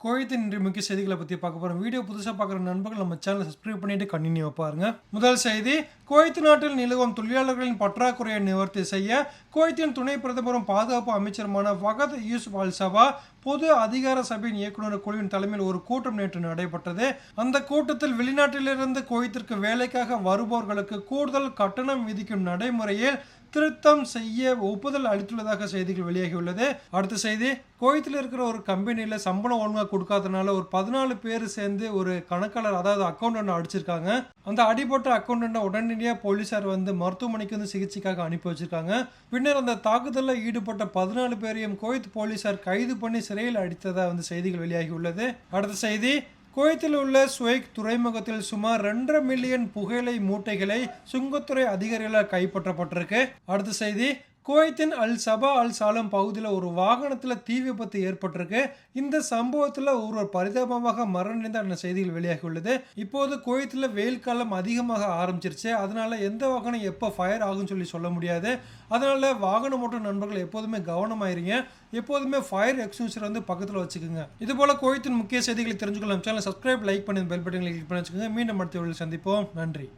குவைத்தின் இன்றைய முக்கிய செய்திகளை பற்றி பார்க்க போகிறோம். வீடியோ புதுசாக பார்க்குற நண்பர்கள் நம்ம சேனலை சப்ஸ்கிரைப் பண்ணிட்டு கண்டினியூ பாருங்க. முதல் செய்தி, குவைத் நாட்டில் நிலவும் தொழிலாளர்களின் பற்றாக்குறையை நிவர்த்தி செய்ய குவைத்தின் துணை பிரதமரும் பாதுகாப்பு அமைச்சருமான ஃபகத் யூசுப் அல் சபா பொது அதிகார சபையின் இயக்குநர் குழுவின் தலைமையில் ஒரு கூட்டம் நேற்று நடைபெற்றது. அந்த கூட்டத்தில் வெளிநாட்டிலிருந்து குவைத்திற்கு வேலைக்காக வருபவர்களுக்கு கூடுதல் கட்டணம் விதிக்கும் நடைமுறையில் திருத்தம் செய்ய ஒப்புதல் அளித்துள்ளதாக செய்திகள் வெளியாகியுள்ளது. அடுத்த செய்தி, குவைத்தில் இருக்கிற ஒரு கம்பெனியில் சம்பளம் ஒழுங்காக கொடுக்காதனால ஒரு 14 பேர் சேர்ந்து ஒரு கணக்காளர் அதாவது அக்கௌண்டன்ட் அடிச்சிருக்காங்க. அந்த அடிபட்ட அக்கௌண்டன்ட் உடனடியாக போலீசார் மருத்துவமனைக்கு சிகிச்சைக்காக அனுப்பி வச்சிருக்காங்க. பின்னர் அந்த தாக்குதலில் ஈடுபட்ட 14 பேரையும் குவைத் போலீசார் கைது பண்ணி சிறையில் அடித்ததாக செய்திகள் வெளியாகியுள்ளது. அடுத்த செய்தி, குவைத்தில் உள்ள சுவைக் துறைமுகத்தில் சுமார் 2.5 மில்லியன் புகையிலை மூட்டைகளை சுங்கத்துறை அதிகாரிகளால் கைப்பற்றப்பட்டிருக்கு. அடுத்த செய்தி, குவைத்தின் அல் சபா அல் சாலம் பகுதியில் ஒரு வாகனத்தில் தீ விபத்து ஏற்பட்டிருக்கு. இந்த சம்பவத்தில் ஒருவர் பரிதாபமாக மரணடைந்த செய்திகள் வெளியாகியுள்ளது. இப்போது குவைத்தில் வெயில் காலம் அதிகமாக ஆரம்பிச்சிருச்சு. அதனால எந்த வாகனம் எப்போ ஃபயர் ஆகும்னு சொல்ல முடியாது. அதனால வாகனம் ஓட்டும் நண்பர்கள் எப்போதுமே கவனமாயிருங்க. எப்போதுமே ஃபயர் எக்ஸ்டிங்யூஷர் பக்கத்தில் வச்சுக்கோங்க. இது போல குவைத்தின் முக்கிய செய்திகளை தெரிஞ்சுக்கலாம். சேனல் சப்ஸ்கிரைப், லைக் பண்ணி பெல் பட்டனை கிளிக் பண்ணி வச்சுக்கோங்க. மீண்டும் அடுத்த வீடியோவில் சந்திப்போம். நன்றி.